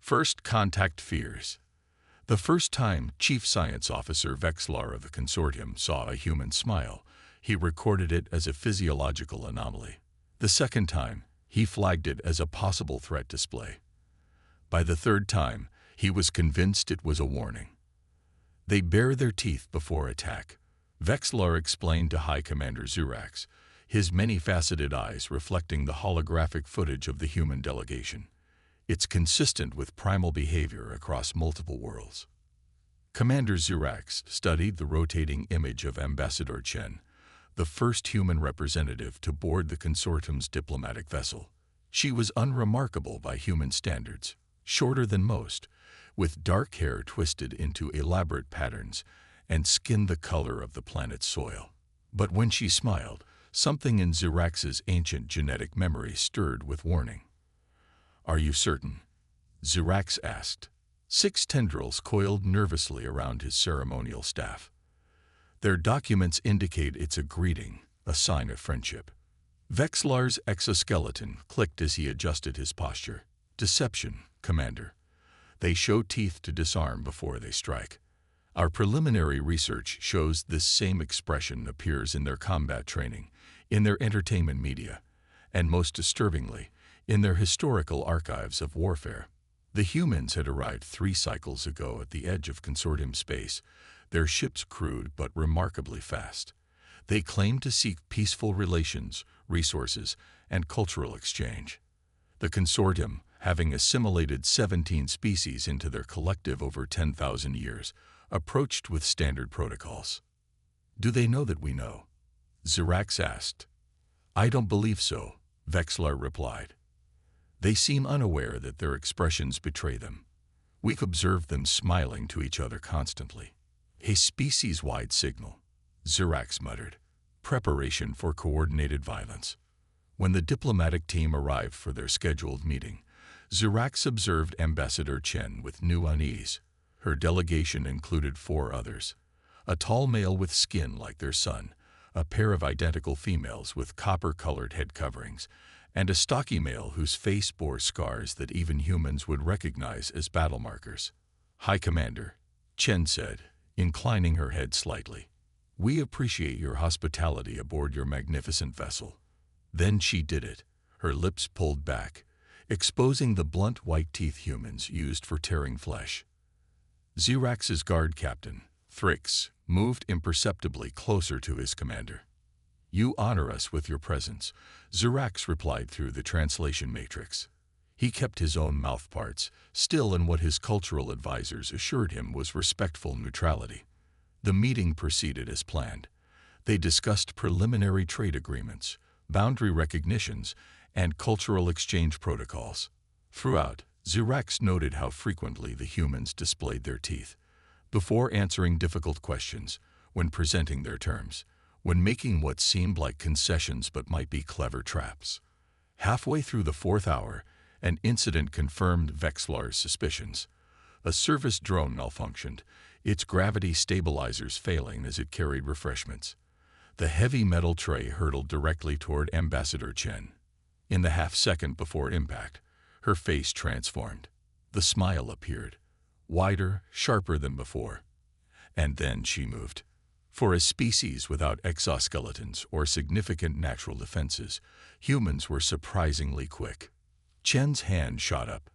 First contact fears. The first time Chief Science Officer Vexlar of the Consortium saw a human smile, he recorded it as a physiological anomaly. The second time, he flagged it as a possible threat display. By the third time, he was convinced it was a warning. They bare their teeth before attack, Vexlar explained to High Commander Zurax, his many-faceted eyes reflecting the holographic footage of the human delegation. It's consistent with primal behavior across multiple worlds. Commander Zurax studied the rotating image of Ambassador Chen, the first human representative to board the Consortium's diplomatic vessel. She was unremarkable by human standards, shorter than most, with dark hair twisted into elaborate patterns and skin the color of the planet's soil. But when she smiled, something in Zurax's ancient genetic memory stirred with warning. "Are you certain?" Zurax asked. 6 tendrils coiled nervously around his ceremonial staff. Their documents indicate it's a greeting, a sign of friendship. Vexlar's exoskeleton clicked as he adjusted his posture. "Deception, Commander. They show teeth to disarm before they strike. Our preliminary research shows this same expression appears in their combat training, in their entertainment media, and most disturbingly, in their historical archives of warfare." The humans had arrived 3 cycles ago at the edge of Consortium space, their ships crude but remarkably fast. They claimed to seek peaceful relations, resources, and cultural exchange. The Consortium, having assimilated 17 species into their collective over 10,000 years, approached with standard protocols. "Do they know that we know?" Zurax asked. "I don't believe so," Vexlar replied. "They seem unaware that their expressions betray them. We've observed them smiling to each other constantly." "A species-wide signal," Zurax muttered. "Preparation for coordinated violence." When the diplomatic team arrived for their scheduled meeting, Zurax observed Ambassador Chen with new unease. Her delegation included 4 others: a tall male with skin like their son, a pair of identical females with copper-colored head coverings, and a stocky male whose face bore scars that even humans would recognize as battle markers. "High Commander," Chen said, inclining her head slightly, "we appreciate your hospitality aboard your magnificent vessel." Then she did it, her lips pulled back, exposing the blunt white teeth humans used for tearing flesh. Zurax's guard captain, Thrix, moved imperceptibly closer to his commander. "You honor us with your presence," Zurax replied through the translation matrix. He kept his own mouthparts, still in what his cultural advisors assured him was respectful neutrality. The meeting proceeded as planned. They discussed preliminary trade agreements, boundary recognitions, and cultural exchange protocols. Throughout, Zurax noted how frequently the humans displayed their teeth, before answering difficult questions, when presenting their terms, when making what seemed like concessions but might be clever traps. Halfway through the 4th hour, an incident confirmed Vexlar's suspicions. A service drone malfunctioned, its gravity stabilizers failing as it carried refreshments. The heavy metal tray hurtled directly toward Ambassador Chen. In the half-second before impact, her face transformed. The smile appeared, wider, sharper than before. And then she moved. For a species without exoskeletons or significant natural defenses, humans were surprisingly quick. Chen's hand shot up,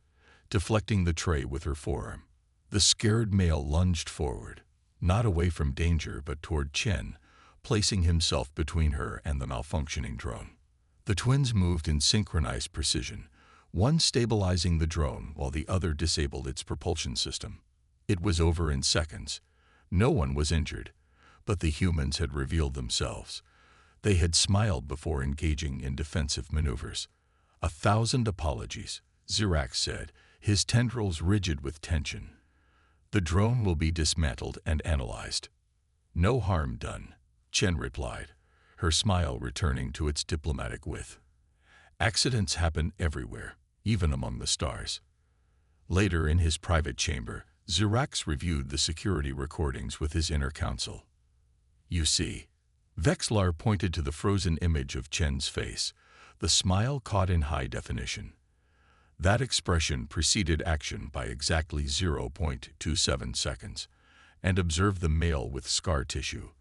deflecting the tray with her forearm. The scared male lunged forward, not away from danger but toward Chen, placing himself between her and the malfunctioning drone. The twins moved in synchronized precision, one stabilizing the drone while the other disabled its propulsion system. It was over in seconds. No one was injured, but the humans had revealed themselves. They had smiled before engaging in defensive maneuvers. "1,000 apologies," Zurax said, his tendrils rigid with tension. "The drone will be dismantled and analyzed." "No harm done," Chen replied, her smile returning to its diplomatic width. "Accidents happen everywhere, even among the stars." Later in his private chamber, Zurax reviewed the security recordings with his inner council. "You see," Vexlar pointed to the frozen image of Chen's face, the smile caught in high definition. That expression preceded action by exactly 0.27 seconds. And observe the male with scar tissue.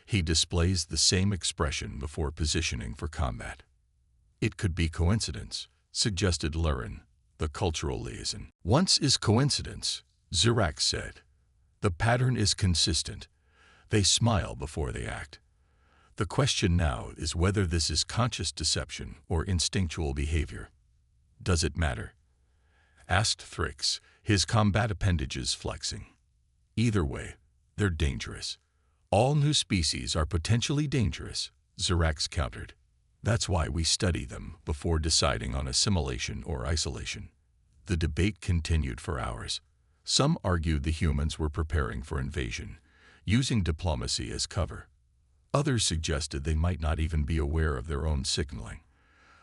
He displays the same expression before positioning for combat. It could be coincidence, suggested Lurin, the cultural liaison. Once is coincidence, Zirax said. The pattern is consistent. They smile before they act. The question now is whether this is conscious deception or instinctual behavior. Does it matter? Asked Thrix, his combat appendages flexing. Either way, they're dangerous. All new species are potentially dangerous, Zirax countered. That's why we study them before deciding on assimilation or isolation. The debate continued for hours. Some argued the humans were preparing for invasion, using diplomacy as cover. Others suggested they might not even be aware of their own signaling.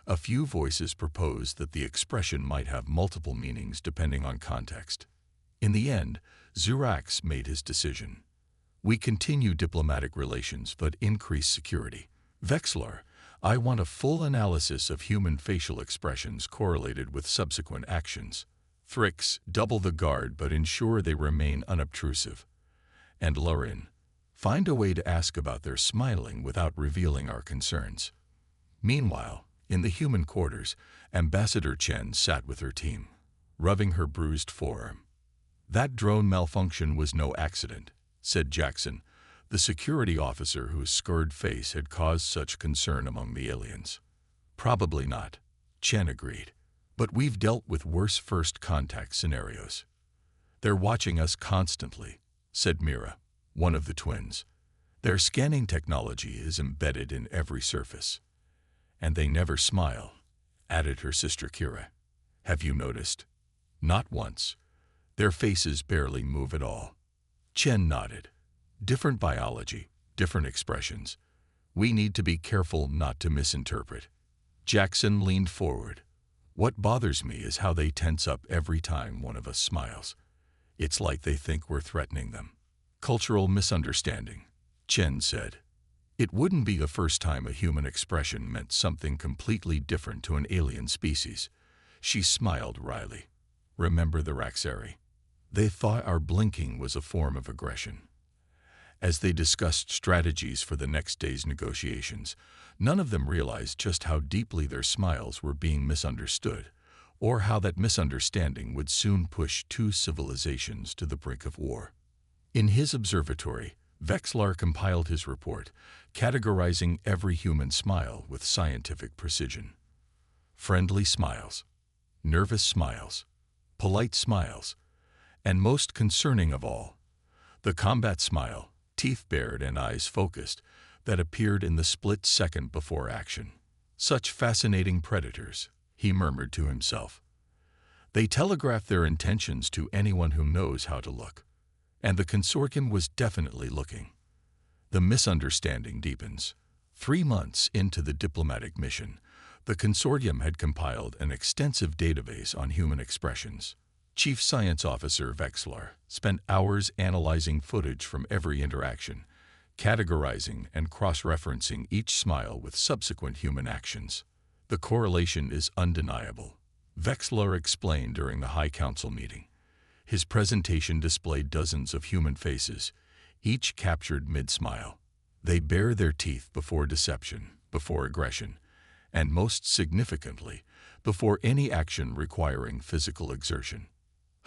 A few voices proposed that the expression might have multiple meanings depending on context. In the end, Zirax made his decision. We continue diplomatic relations but increase security. Vexlar, I want a full analysis of human facial expressions correlated with subsequent actions. Thrix, double the guard but ensure they remain unobtrusive. And Lurin, find a way to ask about their smiling without revealing our concerns. Meanwhile, in the human quarters, Ambassador Chen sat with her team, rubbing her bruised forearm. That drone malfunction was no accident, said Jackson, the security officer whose scarred face had caused such concern among the aliens. Probably not, Chen agreed. But we've dealt with worse first contact scenarios. They're watching us constantly, said Mira, one of the twins. Their scanning technology is embedded in every surface. And they never smile, added her sister Kira. Have you noticed? Not once. Their faces barely move at all. Chen nodded. Different biology, different expressions. We need to be careful not to misinterpret. Jackson leaned forward. What bothers me is how they tense up every time one of us smiles. It's like they think we're threatening them. Cultural misunderstanding, Chen said. It wouldn't be the first time a human expression meant something completely different to an alien species. She smiled wryly. Remember the Raxari? They thought our blinking was a form of aggression. As they discussed strategies for the next day's negotiations, none of them realized just how deeply their smiles were being misunderstood, or how that misunderstanding would soon push two civilizations to the brink of war. In his observatory, Vexlar compiled his report, categorizing every human smile with scientific precision. Friendly smiles, nervous smiles, polite smiles, and most concerning of all, the combat smile, teeth bared and eyes focused, that appeared in the split second before action. Such fascinating predators, he murmured to himself. They telegraph their intentions to anyone who knows how to look. And the consortium was definitely looking. The misunderstanding deepens. 3 months into the diplomatic mission, the consortium had compiled an extensive database on human expressions. Chief Science Officer Vexlar spent hours analyzing footage from every interaction, categorizing and cross-referencing each smile with subsequent human actions. The correlation is undeniable, Vexlar explained during the High Council meeting. His presentation displayed dozens of human faces, each captured mid-smile. They bare their teeth before deception, before aggression, and most significantly, before any action requiring physical exertion.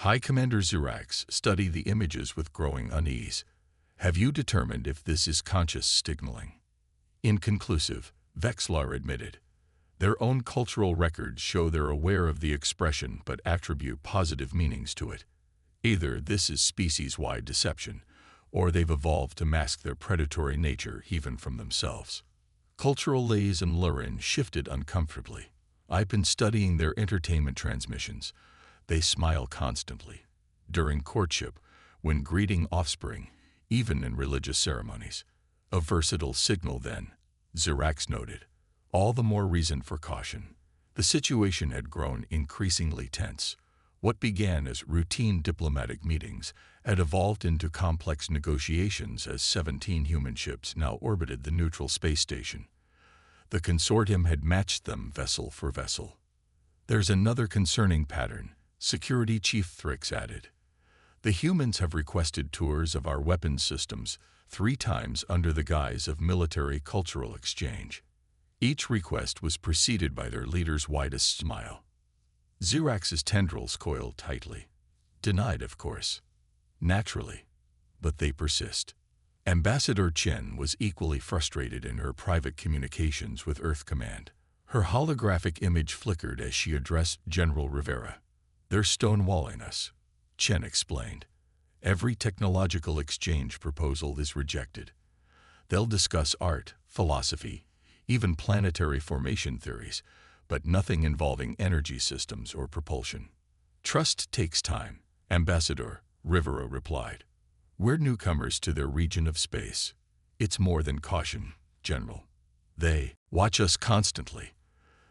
High Commander Zirax studied the images with growing unease. Have you determined if this is conscious signaling? Inconclusive, Vexlar admitted. Their own cultural records show they're aware of the expression but attribute positive meanings to it. Either this is species-wide deception, or they've evolved to mask their predatory nature even from themselves. Cultural liaison Lurin shifted uncomfortably. I've been studying their entertainment transmissions. They smile constantly. During courtship, when greeting offspring, even in religious ceremonies. A versatile signal then, Zirax noted. All the more reason for caution. The situation had grown increasingly tense. What began as routine diplomatic meetings had evolved into complex negotiations as 17 human ships now orbited the neutral space station. The consortium had matched them vessel for vessel. There's another concerning pattern, Security Chief Thrix added. The humans have requested tours of our weapons systems 3 times under the guise of military cultural exchange. Each request was preceded by their leader's widest smile. Xerax's tendrils coiled tightly. Denied, of course. Naturally. But they persist. Ambassador Chen was equally frustrated in her private communications with Earth Command. Her holographic image flickered as she addressed General Rivera. "They're stonewalling us," Chen explained. "Every technological exchange proposal is rejected. They'll discuss art, philosophy, even planetary formation theories, but nothing involving energy systems or propulsion." "Trust takes time," Ambassador Rivera replied. "We're newcomers to their region of space. It's more than caution, General. They watch us constantly.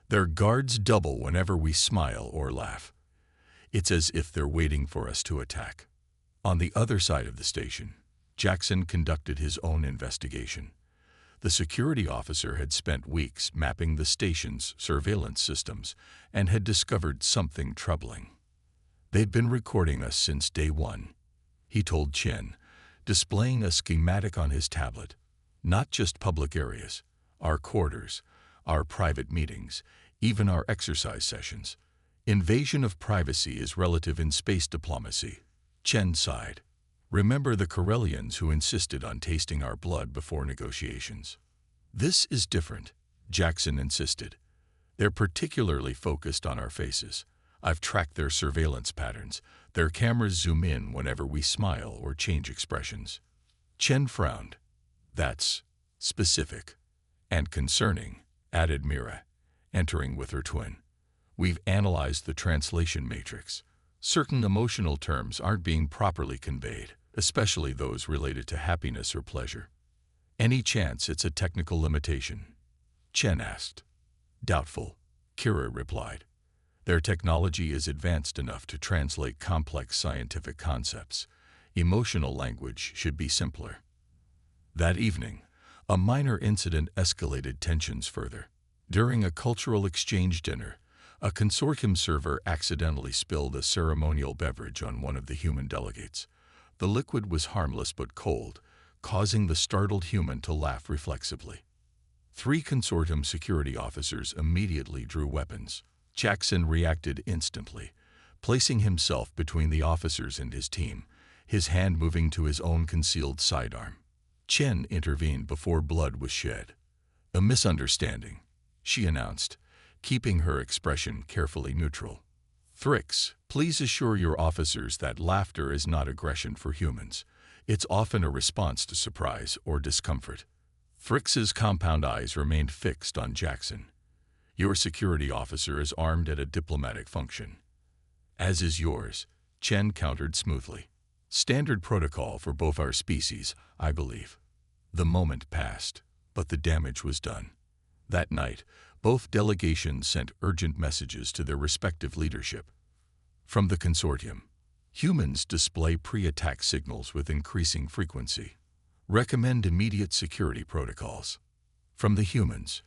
Their guards double whenever we smile or laugh. It's as if they're waiting for us to attack." On the other side of the station, Jackson conducted his own investigation. The security officer had spent weeks mapping the station's surveillance systems and had discovered something troubling. "They've been recording us since day 1, he told Chen, displaying a schematic on his tablet. "Not just public areas, our quarters, our private meetings, even our exercise sessions. Invasion of privacy is relative in space diplomacy." Chen sighed. "Remember the Corellians who insisted on tasting our blood before negotiations?" "This is different," Jackson insisted. "They're particularly focused on our faces. I've tracked their surveillance patterns. Their cameras zoom in whenever we smile or change expressions." Chen frowned. "That's specific and concerning," added Mira, entering with her twin. "We've analyzed the translation matrix. Certain emotional terms aren't being properly conveyed, especially those related to happiness or pleasure." "Any chance it's a technical limitation?" Chen asked. "Doubtful," Kira replied. "Their technology is advanced enough to translate complex scientific concepts. Emotional language should be simpler." That evening, a minor incident escalated tensions further. During a cultural exchange dinner, a consortium server accidentally spilled a ceremonial beverage on one of the human delegates. The liquid was harmless but cold, causing the startled human to laugh reflexively. 3 consortium security officers immediately drew weapons. Jackson reacted instantly, placing himself between the officers and his team, his hand moving to his own concealed sidearm. Chen intervened before blood was shed. "A misunderstanding," she announced, keeping her expression carefully neutral. "Thrix, please assure your officers that laughter is not aggression for humans. It's often a response to surprise or discomfort." Thrix's compound eyes remained fixed on Jackson. "Your security officer is armed at a diplomatic function." "As is yours," Chen countered smoothly. "Standard protocol for both our species, I believe." The moment passed, but the damage was done. That night, both delegations sent urgent messages to their respective leadership. From the consortium, humans display pre-attack signals with increasing frequency. Recommend immediate security protocols. From the humans,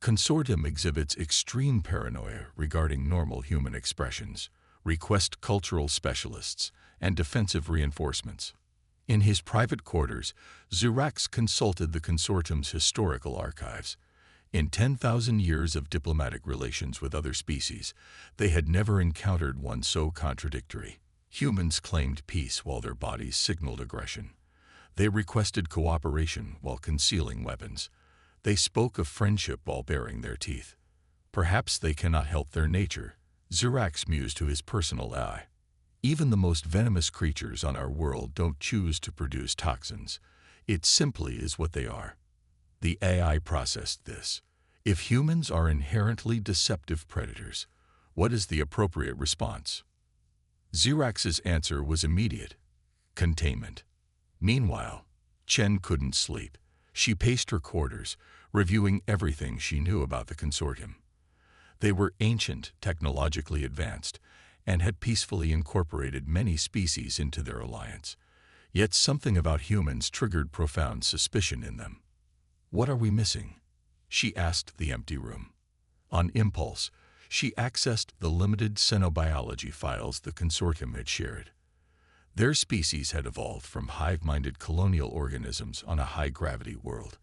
consortium exhibits extreme paranoia regarding normal human expressions, request cultural specialists, and defensive reinforcements. In his private quarters, Xerax consulted the consortium's historical archives. In 10,000 years of diplomatic relations with other species, they had never encountered one so contradictory. Humans claimed peace while their bodies signaled aggression. They requested cooperation while concealing weapons. They spoke of friendship while baring their teeth. Perhaps they cannot help their nature, Xerax mused to his personal eye. Even the most venomous creatures on our world don't choose to produce toxins. It simply is what they are. The AI processed this. If humans are inherently deceptive predators, what is the appropriate response? Xerax's answer was immediate: containment. Meanwhile, Chen couldn't sleep. She paced her quarters, reviewing everything she knew about the consortium. They were ancient, technologically advanced, and had peacefully incorporated many species into their alliance. Yet something about humans triggered profound suspicion in them. "What are we missing?" she asked the empty room. On impulse, She accessed the limited xenobiology files the consortium had shared. Their species had evolved from hive-minded colonial organisms on a high-gravity world.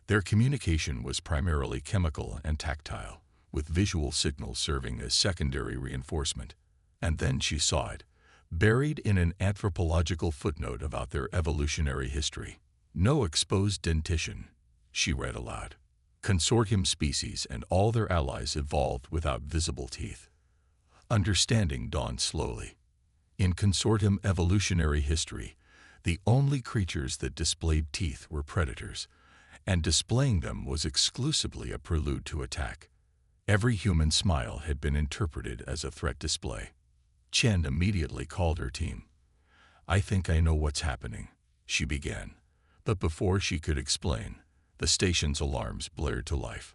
Their communication was primarily chemical and tactile, with visual signals serving as secondary reinforcement. And then she saw it, buried in an anthropological footnote about their evolutionary history. No exposed dentition, she read aloud. Consortium species and all their allies evolved without visible teeth. Understanding dawned slowly. In consortium evolutionary history, the only creatures that displayed teeth were predators, and displaying them was exclusively a prelude to attack. Every human smile had been interpreted as a threat display. Chen immediately called her team. "I think I know what's happening," she began. But before she could explain, the station's alarms blared to life.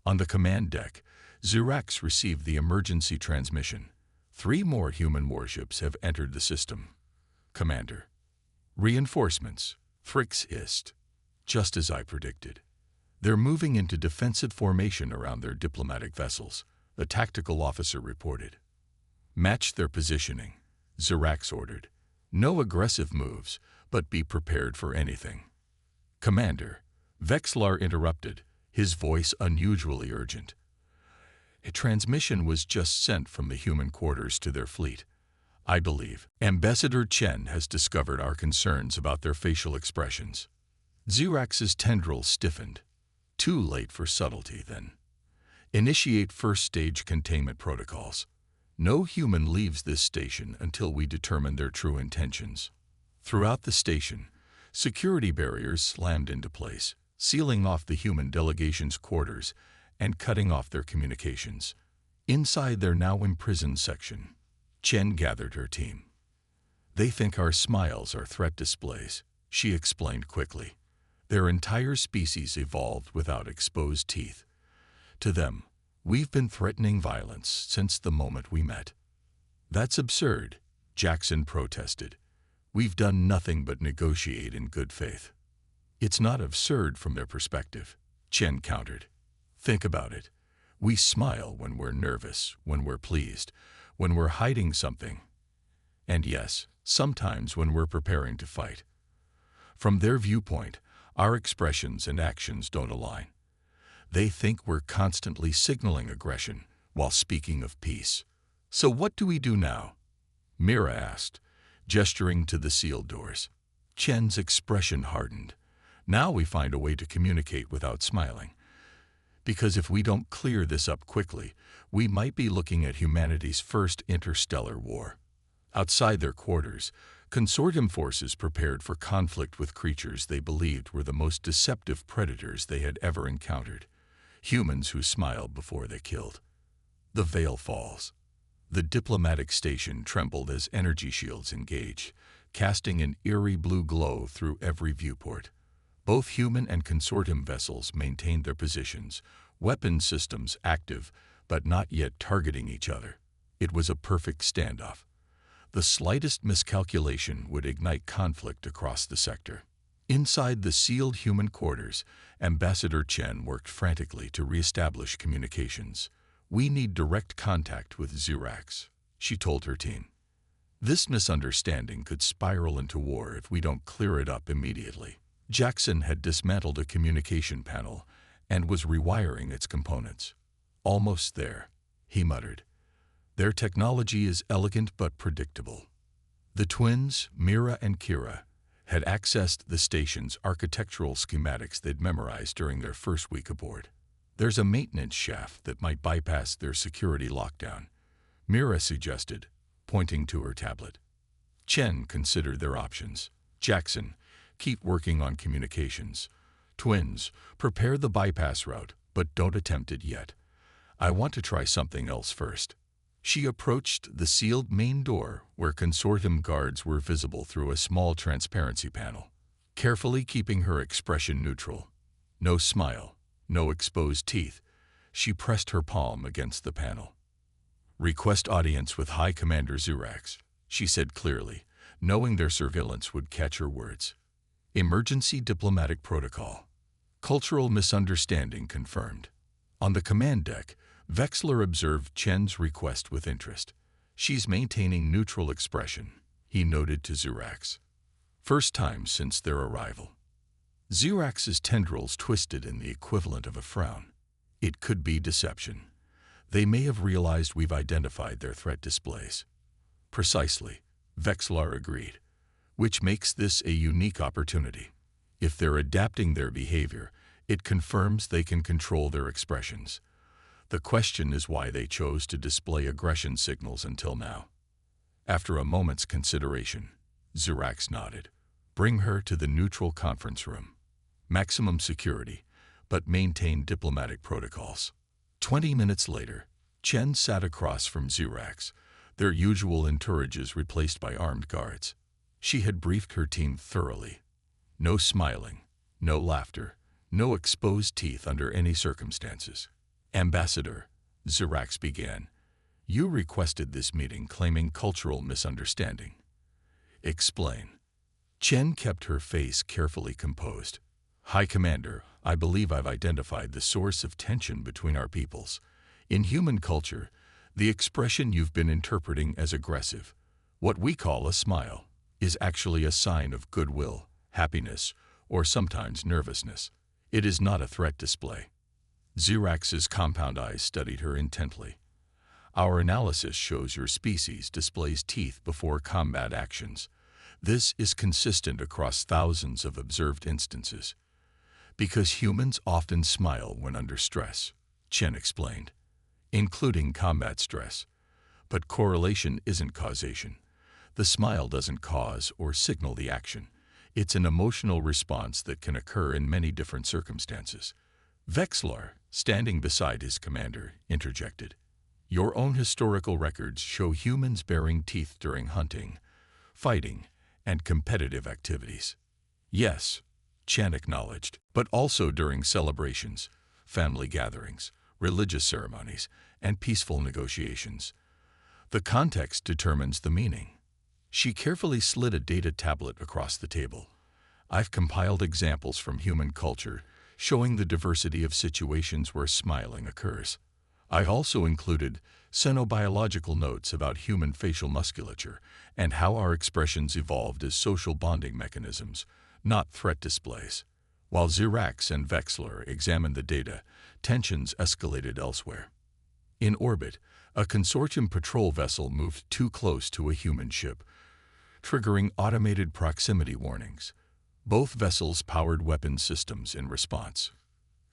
On the command deck, Zirax received the emergency transmission. 3 more human warships have entered the system. Commander. Reinforcements. Fricks hissed. Just as I predicted. They're moving into defensive formation around their diplomatic vessels, the tactical officer reported. Match their positioning, Zirax ordered. No aggressive moves, but be prepared for anything. Commander. Vexlar interrupted, his voice unusually urgent. A transmission was just sent from the human quarters to their fleet. I believe Ambassador Chen has discovered our concerns about their facial expressions. Zirax's tendrils stiffened. Too late for subtlety, then. Initiate first-stage containment protocols. No human leaves this station until we determine their true intentions. Throughout the station, security barriers slammed into place, sealing off the human delegation's quarters and cutting off their communications. Inside their now imprisoned section, Chen gathered her team. They think our smiles are threat displays, she explained quickly. Their entire species evolved without exposed teeth. To them, we've been threatening violence since the moment we met. That's absurd, Jackson protested. We've done nothing but negotiate in good faith. It's not absurd from their perspective, Chen countered. Think about it. We smile when we're nervous, when we're pleased, when we're hiding something. And yes, sometimes when we're preparing to fight. From their viewpoint, our expressions and actions don't align. They think we're constantly signaling aggression while speaking of peace. So what do we do now? Mira asked, gesturing to the sealed doors. Chen's expression hardened. Now we find a way to communicate without smiling. Because if we don't clear this up quickly, we might be looking at humanity's first interstellar war. Outside their quarters, consortium forces prepared for conflict with creatures they believed were the most deceptive predators they had ever encountered. Humans who smiled before they killed. The veil falls. The diplomatic station trembled as energy shields engaged, casting an eerie blue glow through every viewport. Both human and consortium vessels maintained their positions, weapon systems active, but not yet targeting each other. It was a perfect standoff. The slightest miscalculation would ignite conflict across the sector. Inside the sealed human quarters, Ambassador Chen worked frantically to reestablish communications. We need direct contact with Zirax, she told her team. This misunderstanding could spiral into war if we don't clear it up immediately. Jackson had dismantled a communication panel and was rewiring its components. Almost there, he muttered. Their technology is elegant but predictable. The twins, Mira and Kira, had accessed the station's architectural schematics they'd memorized during their first week aboard. There's a maintenance shaft that might bypass their security lockdown, Mira suggested, pointing to her tablet. Chen considered their options. Jackson, keep working on communications. Twins, prepare the bypass route, but don't attempt it yet. I want to try something else first. She approached the sealed main door where consortium guards were visible through a small transparency panel, carefully keeping her expression neutral. No smile, no exposed teeth. She pressed her palm against the panel. Request audience with High Commander Zirax, she said clearly, knowing their surveillance would catch her words. Emergency diplomatic protocol. Cultural misunderstanding confirmed. On the command deck, Vexler observed Chen's request with interest. She's maintaining neutral expression, he noted to Zirax. First time since their arrival. Zirax's tendrils twisted in the equivalent of a frown. It could be deception. They may have realized we've identified their threat displays. Precisely, Vexler agreed, which makes this a unique opportunity. If they're adapting their behavior, it confirms they can control their expressions. The question is why they chose to display aggression signals until now. After a moment's consideration, Zirax nodded. Bring her to the neutral conference room. Maximum security, but maintain diplomatic protocols. 20 minutes later, Chen sat across from Zirax, their usual entourages replaced by armed guards. She had briefed her team thoroughly. No smiling, no laughter, no exposed teeth under any circumstances. Ambassador, Zirax began, you requested this meeting claiming cultural misunderstanding. Explain. Chen kept her face carefully composed. High Commander, I believe I've identified the source of tension between our peoples. In human culture, the expression you've been interpreting as aggressive, what we call a smile, is actually a sign of goodwill, happiness, or sometimes nervousness. It is not a threat display. Zirax's compound eyes studied her intently. Our analysis shows your species displays teeth before combat actions. This is consistent across thousands of observed instances. Because humans often smile when under stress, Chen explained, including combat stress. But correlation isn't causation. The smile doesn't cause or signal the action. It's an emotional response that can occur in many different circumstances. Vexler, standing beside his commander, interjected. Your own historical records show humans baring teeth during hunting, fighting, and competitive activities. Yes, Chen acknowledged, but also during celebrations, family gatherings, religious ceremonies, and peaceful negotiations. The context determines the meaning. She carefully slid a data tablet across the table. I've compiled examples from human culture showing the diversity of situations where smiling occurs. I also included xenobiological notes about human facial musculature and how our expressions evolved as social bonding mechanisms, not threat displays. While Zirax and Vexler examined the data, tensions escalated elsewhere. In orbit, a consortium patrol vessel moved too close to a human ship, triggering automated proximity warnings. Both vessels powered weapon systems in response.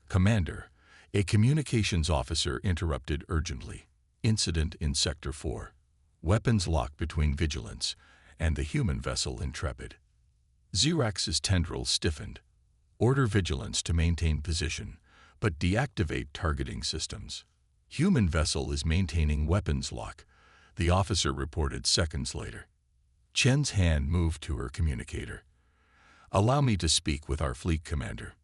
Commander, a communications officer interrupted urgently. Incident in Sector 4. Weapons lock between Vigilance and the human vessel Intrepid. Zirax's tendrils stiffened. Order Vigilance to maintain position, but deactivate targeting systems. Human vessel is maintaining weapons lock, the officer reported seconds later. Chen's hand moved to her communicator. Allow me to speak with our fleet commander.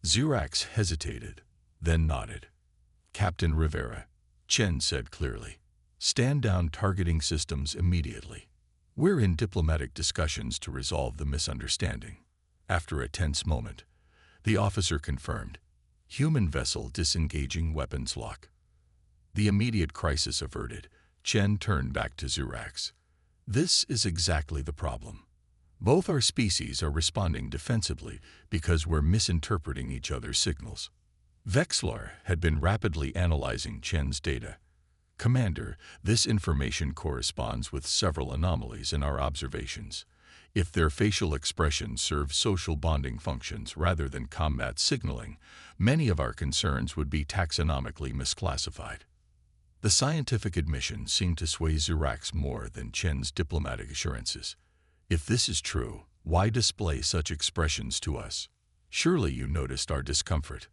Zirax hesitated, then nodded. Captain Rivera, Chen said clearly. Stand down targeting systems immediately. We're in diplomatic discussions to resolve the misunderstanding. After a tense moment, the officer confirmed. Human vessel disengaging weapons lock. The immediate crisis averted, Chen turned back to Zirax. This is exactly the problem. Both our species are responding defensively because we're misinterpreting each other's signals. Vexler had been rapidly analyzing Chen's data. Commander, this information corresponds with several anomalies in our observations. If their facial expressions serve social bonding functions rather than combat signaling, many of our concerns would be taxonomically misclassified. The scientific admission seemed to sway Zirax more than Chen's diplomatic assurances. If this is true, why display such expressions to us? Surely you noticed our discomfort.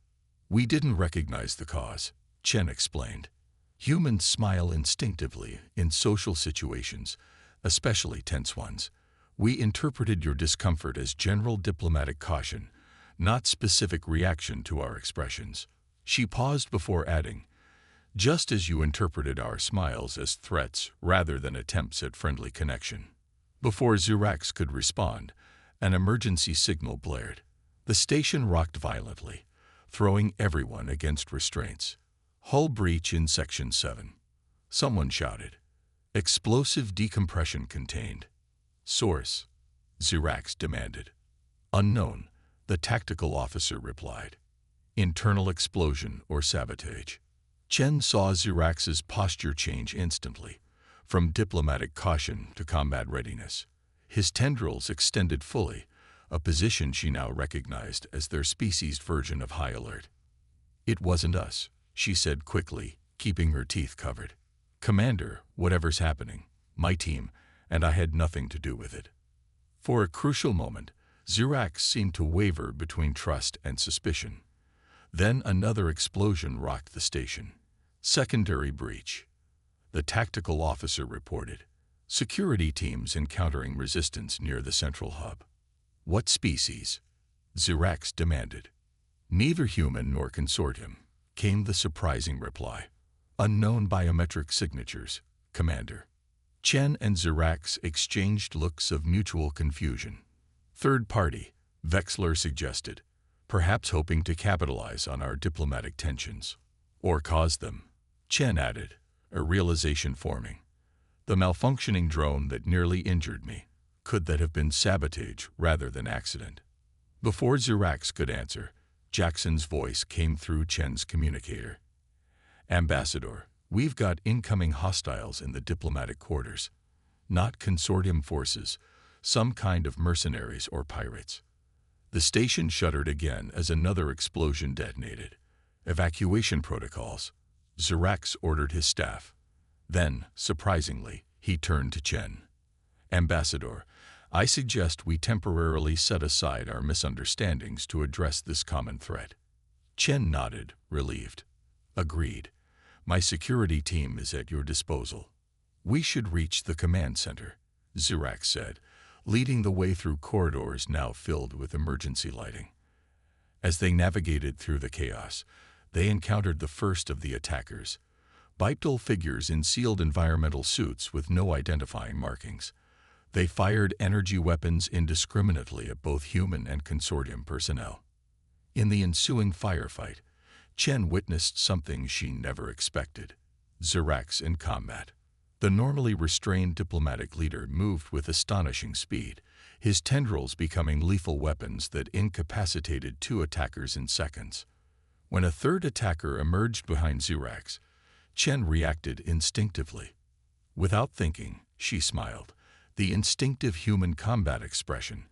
We didn't recognize the cause, Chen explained. Humans smile instinctively in social situations, especially tense ones. We interpreted your discomfort as general diplomatic caution, not specific reaction to our expressions. She paused before adding, just as you interpreted our smiles as threats rather than attempts at friendly connection. Before Zirax could respond, an emergency signal blared. The station rocked violently, throwing everyone against restraints. Hull breach in Section 7. Someone shouted. Explosive decompression contained. Source. Xerax demanded. Unknown, the tactical officer replied. Internal explosion or sabotage. Chen saw Xerax's posture change instantly, from diplomatic caution to combat readiness. His tendrils extended fully, a position she now recognized as their species' version of high alert. It wasn't us, she said quickly, keeping her teeth covered. Commander, whatever's happening, my team, and I had nothing to do with it. For a crucial moment, Xerax seemed to waver between trust and suspicion. Then another explosion rocked the station. Secondary breach. The tactical officer reported. Security teams encountering resistance near the central hub. What species? Xerax demanded. Neither human nor consortium, came the surprising reply. Unknown biometric signatures, Commander. Chen and Xerax exchanged looks of mutual confusion. Third party, Vexler suggested, perhaps hoping to capitalize on our diplomatic tensions. Or cause them, Chen added, a realization forming. The malfunctioning drone that nearly injured me, could that have been sabotage rather than accident? Before Xerax could answer, Jackson's voice came through Chen's communicator. Ambassador, we've got incoming hostiles in the diplomatic quarters. Not consortium forces, some kind of mercenaries or pirates. The station shuddered again as another explosion detonated. Evacuation protocols. Xerax ordered his staff. Then, surprisingly, he turned to Chen. Ambassador, I suggest we temporarily set aside our misunderstandings to address this common threat. Chen nodded, relieved. Agreed. My security team is at your disposal. We should reach the command center, Xerax said, leading the way through corridors now filled with emergency lighting. As they navigated through the chaos, they encountered the first of the attackers, bipedal figures in sealed environmental suits with no identifying markings. They fired energy weapons indiscriminately at both human and consortium personnel. In the ensuing firefight, Chen witnessed something she never expected. Xerax in combat. The normally restrained diplomatic leader moved with astonishing speed, his tendrils becoming lethal weapons that incapacitated two attackers in seconds. When a third attacker emerged behind Xerax, Chen reacted instinctively. Without thinking, she smiled, the instinctive human combat expression,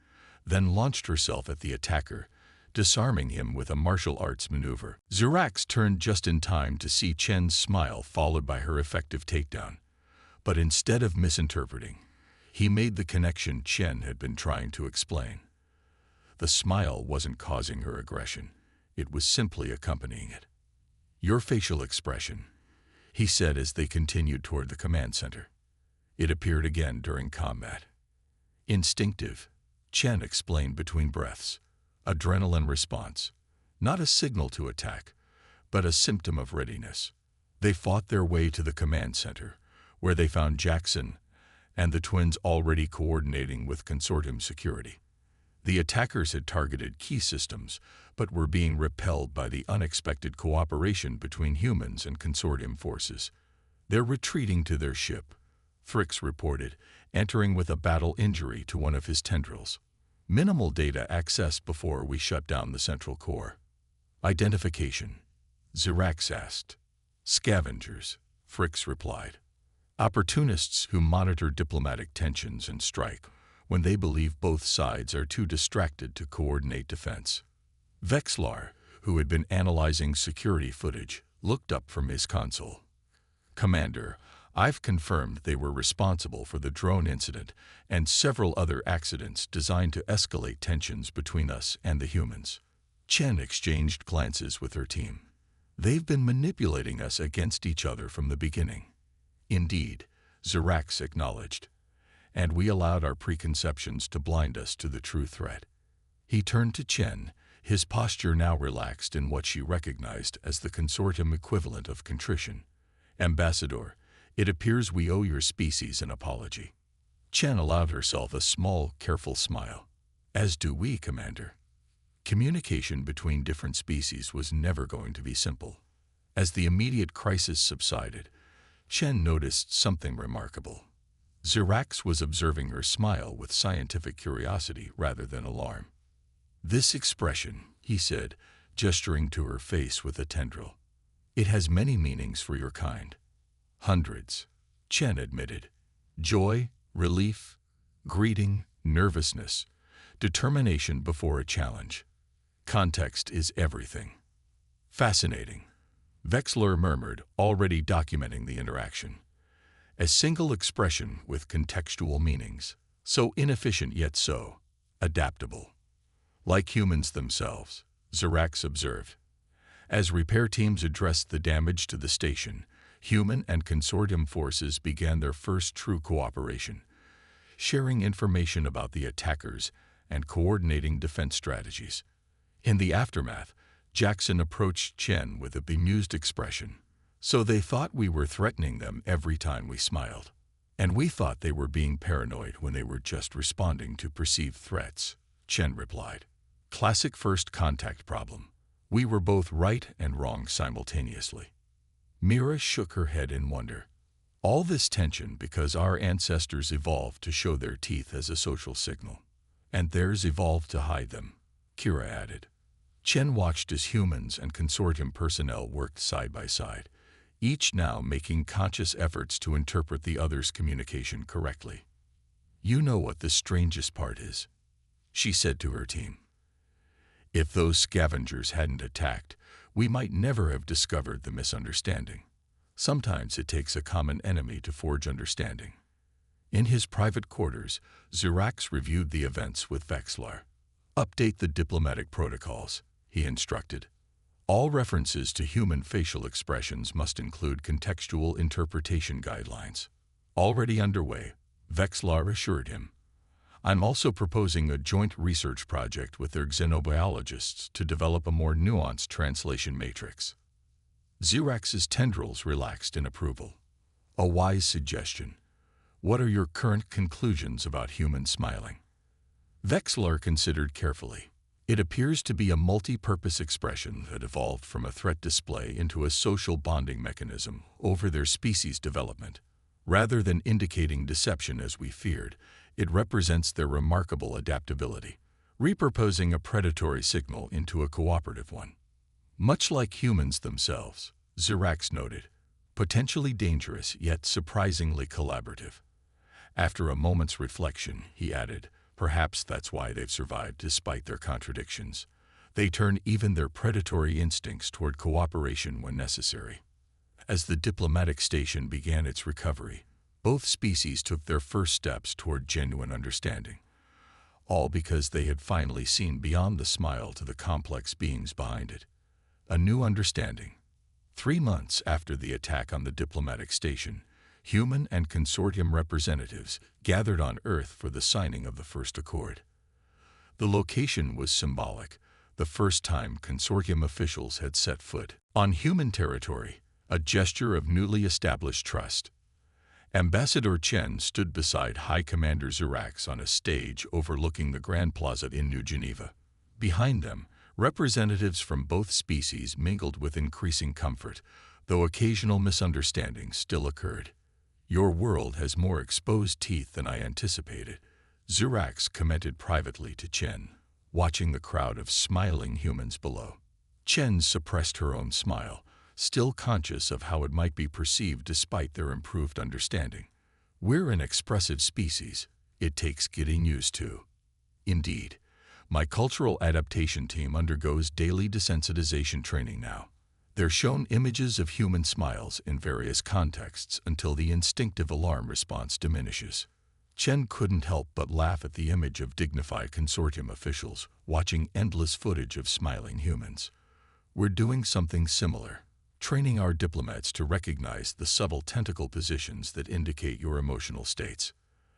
then launched herself at the attacker, disarming him with a martial arts maneuver. Xerax turned just in time to see Chen's smile followed by her effective takedown. But instead of misinterpreting, he made the connection Chen had been trying to explain. The smile wasn't causing her aggression. It was simply accompanying it. Your facial expression, he said as they continued toward the command center. It appeared again during combat. Instinctive, Chen explained between breaths. Adrenaline response, not a signal to attack, but a symptom of readiness. They fought their way to the command center, where they found Jackson and the twins already coordinating with consortium security. The attackers had targeted key systems, but were being repelled by the unexpected cooperation between humans and consortium forces. They're retreating to their ship, Fricks reported, entering with a battle injury to one of his tendrils. Minimal data accessed before we shut down the central core. Identification, Xerax asked. Scavengers, Fricks replied. Opportunists who monitor diplomatic tensions and strike when they believe both sides are too distracted to coordinate defense. Vexler, who had been analyzing security footage, looked up from his console. Commander, I've confirmed they were responsible for the drone incident and several other accidents designed to escalate tensions between us and the humans. Chen exchanged glances with her team. They've been manipulating us against each other from the beginning. Indeed, Xerax acknowledged. And we allowed our preconceptions to blind us to the true threat. He turned to Chen, his posture now relaxed in what she recognized as the consortium equivalent of contrition. Ambassador, it appears we owe your species an apology. Chen allowed herself a small, careful smile. As do we, Commander. Communication between different species was never going to be simple. As the immediate crisis subsided, Chen noticed something remarkable. Zirax was observing her smile with scientific curiosity rather than alarm. "This expression," he said, gesturing to her face with a tendril. "It has many meanings for your kind." "Hundreds," Chen admitted. "Joy, relief, greeting, nervousness, determination before a challenge. Context is everything." "Fascinating," Vexler murmured, already documenting the interaction. "A single expression with contextual meanings, so inefficient yet so adaptable." "Like humans themselves," Zirax observed. As repair teams addressed the damage to the station, human and consortium forces began their first true cooperation, sharing information about the attackers and coordinating defense strategies. In the aftermath, Jackson approached Chen with a bemused expression. "So they thought we were threatening them every time we smiled. And we thought they were being paranoid when they were just responding to perceived threats," Chen replied. "Classic first contact problem. We were both right and wrong simultaneously." Mira shook her head in wonder. "All this tension because our ancestors evolved to show their teeth as a social signal. And theirs evolved to hide them," Kira added. Chen watched as humans and consortium personnel worked side by side, each now making conscious efforts to interpret the other's communication correctly. "You know what the strangest part is," she said to her team. "If those scavengers hadn't attacked, we might never have discovered the misunderstanding. Sometimes it takes a common enemy to forge understanding." In his private quarters, Zirax reviewed the events with Vexlar. "Update the diplomatic protocols," he instructed. "All references to human facial expressions must include contextual interpretation guidelines." "Already underway," Vexlar assured him. "I'm also proposing a joint research project with their xenobiologists to develop a more nuanced translation matrix." Zirax's tendrils relaxed in approval. "A wise suggestion. What are your current conclusions about human smiling?" Vexlar considered carefully. "It appears to be a multi-purpose expression that evolved from a threat display into a social bonding mechanism over their species' development. Rather than indicating deception as we feared, it represents their remarkable adaptability, repurposing a predatory signal into a cooperative one. Much like humans themselves," Zirax noted, "potentially dangerous yet surprisingly collaborative." After a moment's reflection, he added, "Perhaps that's why they've survived despite their contradictions. They turn even their predatory instincts toward cooperation when necessary." As the diplomatic station began its recovery, both species took their first steps toward genuine understanding, all because they had finally seen beyond the smile to the complex beings behind it. A new understanding. 3 months after the attack on the diplomatic station, human and consortium representatives gathered on Earth for the signing of the first accord. The location was symbolic, the first time consortium officials had set foot on human territory, a gesture of newly established trust. Ambassador Chen stood beside High Commander Zirax on a stage overlooking the Grand Plaza in New Geneva. Behind them, representatives from both species mingled with increasing comfort, though occasional misunderstandings still occurred. "Your world has more exposed teeth than I anticipated," Zirax commented privately to Chen, watching the crowd of smiling humans below. Chen suppressed her own smile, still conscious of how it might be perceived despite their improved understanding. "We're an expressive species. It takes getting used to." "Indeed. My cultural adaptation team undergoes daily desensitization training now. They're shown images of human smiles in various contexts until the instinctive alarm response diminishes." Chen couldn't help but laugh at the image of dignified consortium officials watching endless footage of smiling humans. "We're doing something similar, training our diplomats to recognize the subtle tentacle positions that indicate your emotional states."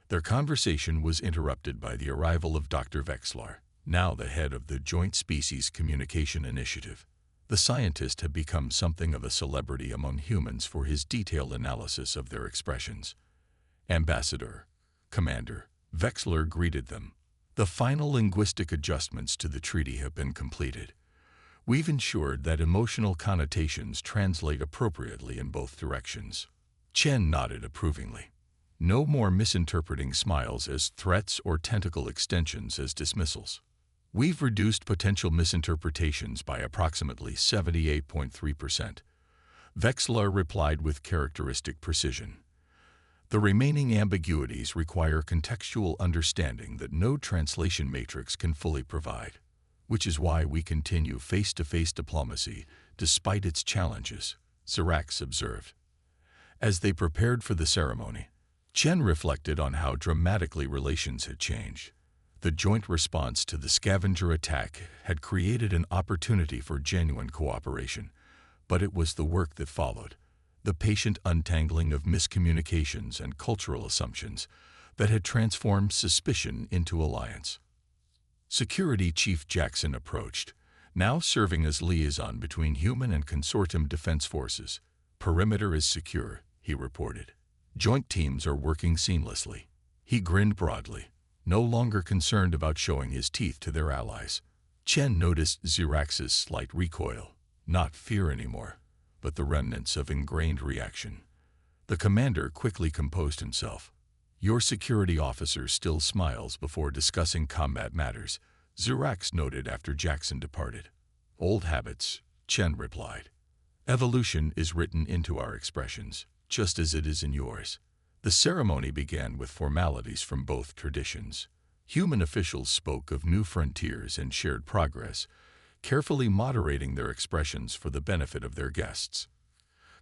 Their conversation was interrupted by the arrival of Dr. Vexlar, now the head of the Joint Species Communication Initiative. The scientist had become something of a celebrity among humans for his detailed analysis of their expressions. "Ambassador, Commander," Vexlar greeted them. "The final linguistic adjustments to the treaty have been completed. We've ensured that emotional connotations translate appropriately in both directions. Chen nodded approvingly. No more misinterpreting smiles as threats or tentacle extensions as dismissals. We've reduced potential misinterpretations by approximately 78.3%. Vexlar replied with characteristic precision. The remaining ambiguities require contextual understanding that no translation matrix can fully provide, which is why we continue face-to-face diplomacy despite its challenges, Zirax observed. As they prepared for the ceremony, Chen reflected on how dramatically relations had changed. The joint response to the scavenger attack had created an opportunity for genuine cooperation, but it was the work that followed, the patient untangling of miscommunications and cultural assumptions, that had transformed suspicion into alliance. Security Chief Jackson approached, now serving as liaison between human and consortium defense forces. "Perimeter is secure," he reported. "Joint teams are working seamlessly." He grinned broadly, no longer concerned about showing his teeth to their allies. Chen noticed Zirax's slight recoil, not fear anymore, but the remnants of ingrained reaction. The commander quickly composed himself. "Your security officer still smiles before discussing combat matters," Zirax noted after Jackson departed. "Old habits," Chen replied. "Evolution is written into our expressions, just as it is in yours." The ceremony began with formalities from both traditions. Human officials spoke of new frontiers and shared progress, carefully moderating their expressions for the benefit of their guests.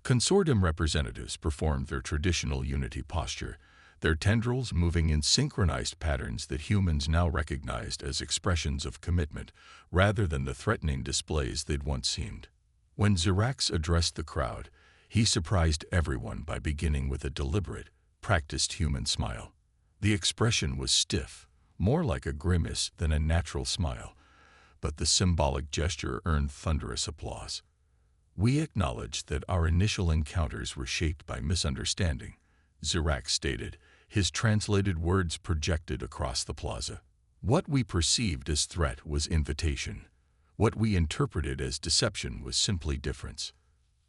Consortium representatives performed their traditional unity posture, their tendrils moving in synchronized patterns that humans now recognized as expressions of commitment rather than the threatening displays they'd once seemed. When Zirax addressed the crowd, he surprised everyone by beginning with a deliberate, practiced human smile. The expression was stiff, more like a grimace than a natural smile, but the symbolic gesture earned thunderous applause. "We acknowledge that our initial encounters were shaped by misunderstanding," Zirax stated, his translated words projected across the plaza. "What we perceived as threat was invitation. What we interpreted as deception was simply difference."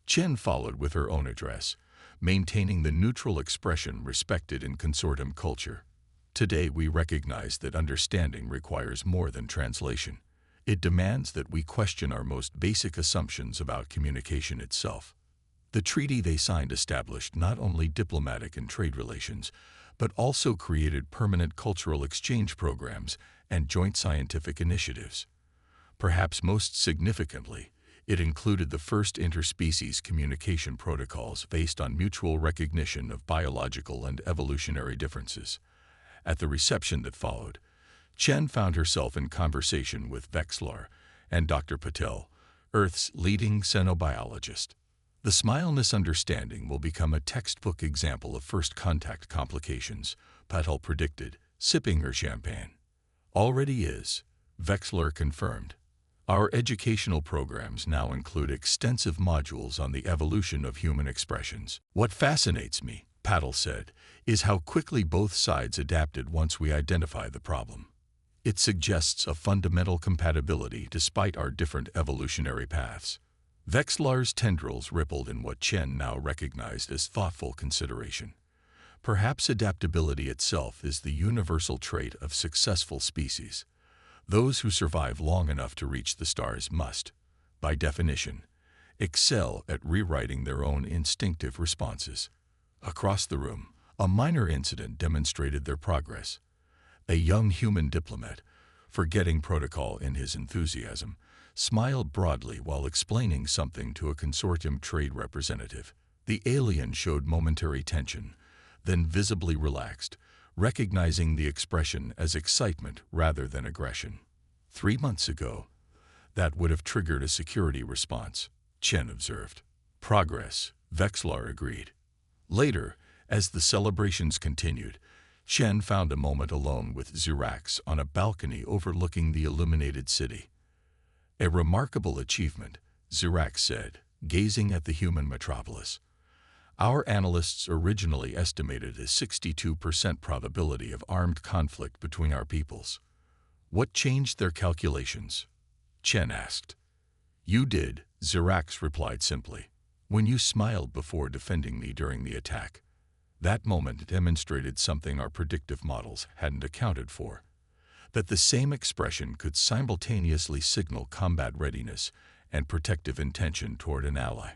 Chen followed with her own address, maintaining the neutral expression respected in consortium culture. "Today we recognize that understanding requires more than translation. It demands that we question our most basic assumptions about communication itself." The treaty they signed established not only diplomatic and trade relations, but also created permanent cultural exchange programs and joint scientific initiatives. Perhaps most significantly, it included the first interspecies communication protocols based on mutual recognition of biological and evolutionary differences. At the reception that followed, Chen found herself in conversation with Vexlar and Dr. Patel, Earth's leading xenobiologist. The smile understanding will become a textbook example of first contact complications, Patel predicted, sipping her champagne. "Already is," Vexlar confirmed. "Our educational programs now include extensive modules on the evolution of human expressions." "What fascinates me," Patel said, "is how quickly both sides adapted once we identify the problem. It suggests a fundamental compatibility despite our different evolutionary paths." Vexlar's tendrils rippled in what Chen now recognized as thoughtful consideration. Perhaps adaptability itself is the universal trait of successful species. Those who survive long enough to reach the stars must, by definition, excel at rewriting their own instinctive responses. Across the room, a minor incident demonstrated their progress. A young human diplomat, forgetting protocol in his enthusiasm, smiled broadly while explaining something to a consortium trade representative. The alien showed momentary tension, then visibly relaxed, recognizing the expression as excitement rather than aggression. 3 months ago, that would have triggered a security response, Chen observed. "Progress," Vexlar agreed. Later, as the celebrations continued, Chen found a moment alone with Zirax on a balcony overlooking the illuminated city. "A remarkable achievement," Zirax said, gazing at the human metropolis. "Our analysts originally estimated a 62% probability of armed conflict between our peoples." "What changed their calculations?" Chen asked. You did, Zirax replied simply, when you smiled before defending me during the attack. That moment demonstrated something our predictive models hadn't accounted for, that the same expression could simultaneously signal combat readiness and protective intention toward an ally.